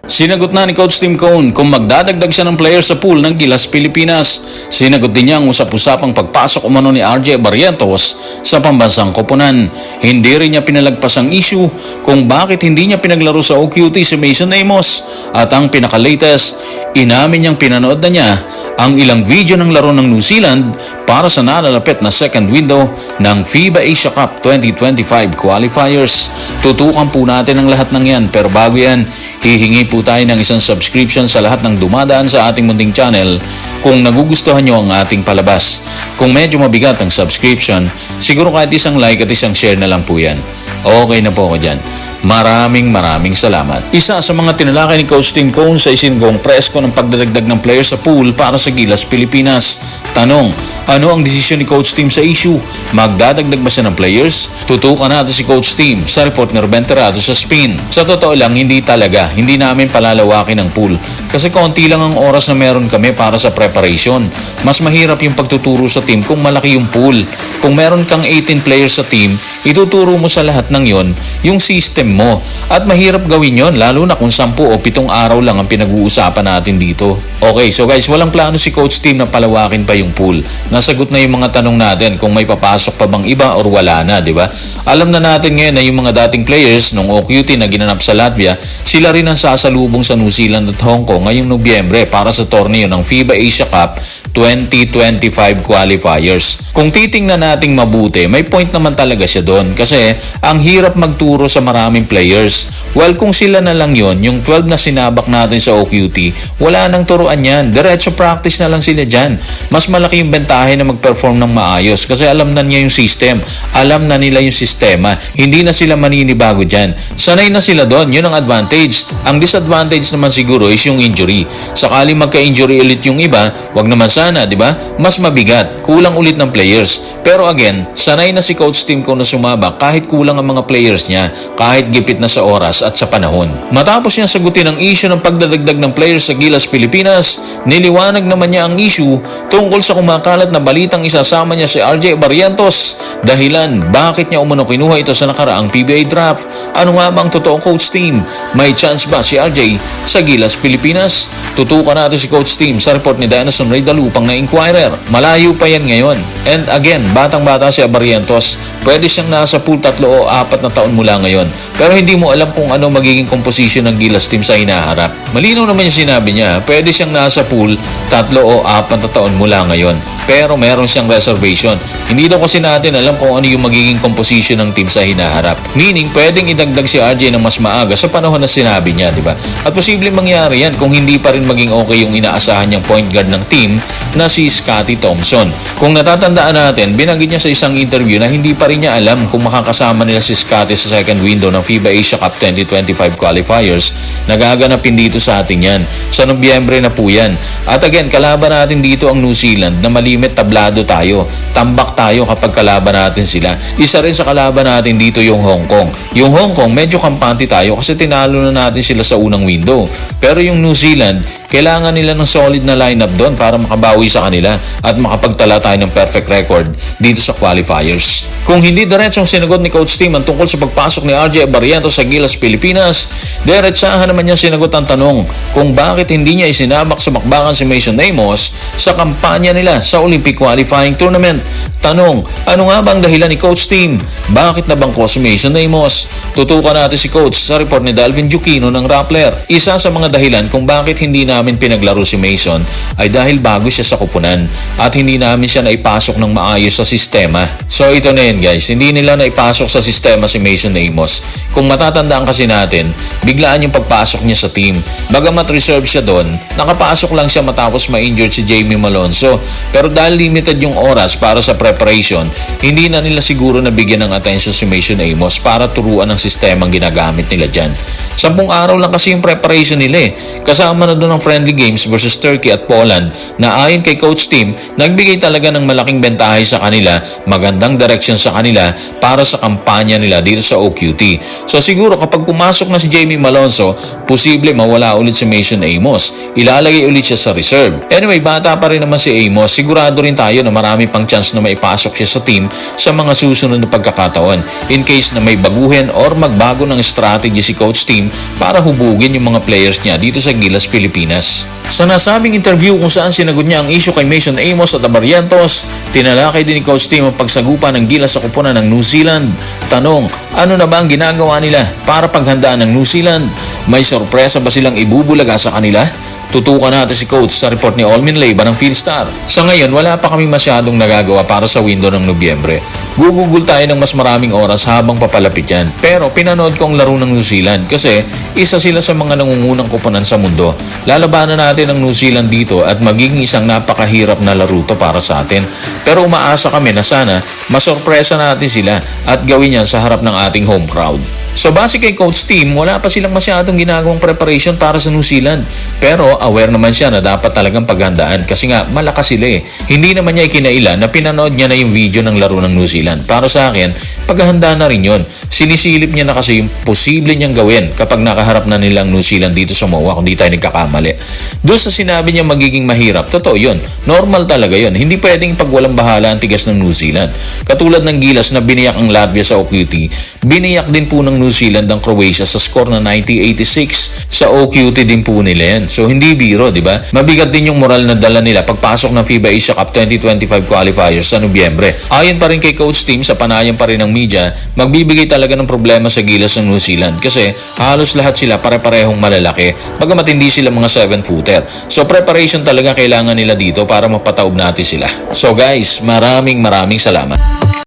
Sinagot na ni Coach Tim Cone kung magdadagdag siya ng player sa pool ng Gilas Pilipinas. Sinagot din niya ang usap-usapang pagpasok umano ni RJ Barrientos sa pambansang koponan. Hindi rin niya pinalagpas ang issue kung bakit hindi niya pinaglaro sa OQT si Mason Amos. At ang pinaka-latest, inamin niyang pinanood na niya ang ilang video ng laro ng New Zealand para sa nalalapit na second window ng FIBA Asia Cup 2025 qualifiers. Tutukan po natin ang lahat ng yan, pero bago yan, hihingi po tayo ng isang subscription sa lahat ng dumadaan sa ating munting channel kung nagugustuhan nyo ang ating palabas. Kung medyo mabigat ang subscription, siguro kahit isang like at isang share na lang po yan. Okay na po ako dyan. Maraming salamat. Isa sa mga tinalakay ni Coach Tim Cone sa isinugong presko ng pagdadagdag ng player sa pool para sa Gilas Pilipinas. Tanong, ano ang desisyon ni Coach Tim sa issue? Magdadagdag ba siya ng players? Tutukan natin si Coach Tim sa report ni Ruben Terrado sa Spin. Sa totoo lang, hindi talaga. Hindi namin palalawakin ang pool. Kasi konti lang ang oras na meron kami para sa preparation. Mas mahirap yung pagtuturo sa team kung malaki yung pool. Kung meron kang 18 players sa team, ituturo mo sa lahat ng yon yung system mo. At mahirap gawin yon lalo na kung 10 o 7 araw lang ang pinag-uusapan natin dito. Okay, so guys, walang plano si Coach Tim na palawakin pa yung pool. Nasagot na yung mga tanong natin kung may papasok pa bang iba or wala na, di ba? Alam na natin ngayon na yung mga dating players nung OQT na ginanap sa Latvia, sila rin ang sasalubong sa New Zealand at Hong Kong ngayong Nobyembre para sa torneo ng FIBA Asia Cup 2025 qualifiers. Kung titingnan nating mabuti, may point naman talaga siya doon kasi ang hirap magturo sa maraming players. Well, kung sila na lang yon, yung 12 na sinabak natin sa OQT, wala nang turuan yan. Diretso practice na lang sila dyan. Mas malaki yung bentahe na mag-perform ng maayos kasi alam na niya yung system. Alam na nila yung sistema. Hindi na sila maninibago dyan. Sanay na sila doon. Yun ang advantage. Ang disadvantage naman siguro is yung injury. Sakali magka-injury ulit yung iba, wag naman sana, di ba? Mas mabigat. Kulang ulit ng players. Pero again, sanay na si Coach Tim Cone na sumabak kahit kulang ang mga players niya, kahit gipit na sa oras at sa panahon. Matapos niyang sagutin ang issue ng pagdadagdag ng players sa Gilas Pilipinas, niliwanag naman niya ang issue tungkol sa kumakalat na balitang isasama niya si RJ Barrientos. Dahilan, bakit niya umano kinuha ito sa nakaraang PBA draft? Ano nga ba ang totoong Coach Tim? May chance ba si RJ sa Gilas Pilipinas? Tutukan natin si Coach Tim sa report ni Diana Sonray Dalupang na Inquirer. Malayo pa yan ngayon. And again, batang-bata si Barrientos. Pwede siyang nasa pool 3 o 4 na taon mula ngayon. Pero hindi mo alam kung ano magiging composition ng Gilas team sa hinaharap. Malinaw naman yung sinabi niya, pwede siyang nasa pool 3 o 4 na taon mula ngayon. Pero meron siyang reservation. Hindi daw kasi natin alam kung ano yung magiging composition ng team sa hinaharap. Meaning, pwedeng idagdag si RJ ng mas maaga sa panahon na sinabi niya, di ba? At posibleng mangyari yan kung hindi pa rin maging okay yung inaasahan niyang point guard ng team na si Scottie Thompson. Kung natatandaan natin, binanggit niya sa isang interview na hindi pa rin niya alam kung makakasama nila si Scottie sa second window ng FIBA Asia Cup 2025 qualifiers na gaganapin dito sa atin yan. Sa Nobyembre na po yan. At again, kalaban natin dito ang New Zealand na malimit tablado tayo. Tambak tayo kapag kalaban natin sila. Isa rin sa kalaban natin dito yung Hong Kong. Yung Hong Kong, medyo kampante tayo kasi tinalo na natin sila sa unang window. Pero yung New Zealand, kailangan nila ng solid na lineup doon para makabawi sa kanila at makapagtala tayo ng perfect record dito sa qualifiers. Kung hindi diretsong sinagot ni Coach Tim ang tungkol sa pagpasok ni RJ Barrientos sa Gilas Pilipinas, diretsahan naman niya sinagot ang tanong kung bakit hindi niya isinabak sa bakbakan si Mason Amos sa kampanya nila sa Olympic Qualifying Tournament. Tanong, ano nga bang dahilan ni Coach Tim? Bakit nabangko si Mason Amos? Tutukan natin si Coach sa report ni Dalvin Juquino ng Rappler. Isa sa mga dahilan kung bakit hindi namin pinaglaro si Mason ay dahil bago siya sa kupunan at hindi namin siya naipasok ng maayos sa sistema. So ito na yun guys, hindi nila naipasok sa sistema si Mason Amos. Kung matatandaan kasi natin, biglaan yung pagpasok niya sa team. Bagamat reserve siya doon, nakapasok lang siya matapos ma-injured si Jamie Malonzo. Pero dahil limited yung oras para sa preparation, hindi na nila siguro nabigyan ng attention si Mason Amos para turuan ang sistemang ginagamit nila dyan. 10 araw lang kasi yung preparation nila eh. Kasama na doon ang friendly games versus Turkey at Poland na ayon kay Coach Tim, nagbigay talaga ng malaking bentahe sa kanila, magandang direction sa kanila para sa kampanya nila dito sa OQT. So siguro kapag pumasok na si Jamie Malonzo, posible mawala ulit si Mason Amos. Ilalagay ulit siya sa reserve. Anyway, bata pa rin naman si Amos. Sigurado rin tayo na marami pang chance na maipasok siya sa team sa mga susunod na pagkakataon. In case na may baguhin or magbago ng strategy si Coach Tim para hubugin yung mga players niya dito sa Gilas, Pilipinas. Sa nasabing interview kung saan sinagot niya ang issue kay Mason Amos at Abarrientos, tinalakay din ni Coach Tim ang pagsagupa ng Gilas sa koponan ng New Zealand. Tanong, ano na ba ang ginagawa nila para paghandaan ng New Zealand? May sorpresa ba silang ibubulaga sa kanila? Tutukan natin si Coach sa report ni Olmin Leyva ng Philstar. Sa ngayon, wala pa kami masyadong nagagawa para sa window ng Nobyembre. Gugugol tayo ng mas maraming oras habang papalapit yan. Pero pinanood ko ang laro ng New Zealand kasi isa sila sa mga nangungunang koponan sa mundo. Lalabanan natin ang New Zealand dito at magiging isang napakahirap na laro to para sa atin. Pero umaasa kami na sana masorpresa natin sila at gawin yan sa harap ng ating home crowd. So base kay Coach Tim, wala pa silang masyadong ginagawang preparation para sa New Zealand. Pero aware naman siya na dapat talagang paghandaan kasi nga malakas sila eh. Hindi naman niya ikinailan na pinanood niya na yung video ng laro ng New Zealand. Para sa akin, paghahanda na rin yun. Sinisilip niya na kasi yung posible niyang gawin kapag nakaharap na nilang New Zealand dito sa MOA kung di tayo nagkakamali. Doon sa sinabi niya magiging mahirap, totoo yun. Normal talaga yun. Hindi pwedeng pagwalang bahala ang tigas ng New Zealand. Katulad ng Gilas na biniyak ang Latvia sa OQT, biniyak din po ng New Zealand ang Croatia sa score na 90-86. Sa OQT din po nila yan. So hindi biro, di ba? Mabigat din yung moral na dala nila pagpasok ng FIBA Asia Cup 2025 qualifiers sa Nobyembre. Ayon pa rin kay Coach Tim, sa panayam pa rin ng media, magbibigay talaga ng problema sa Gilas ng New Zealand kasi halos lahat sila pare-parehong malalaki, bagamat hindi sila mga 7-footer. So preparation talaga kailangan nila dito para mapataob natin sila. So guys, maraming salamat.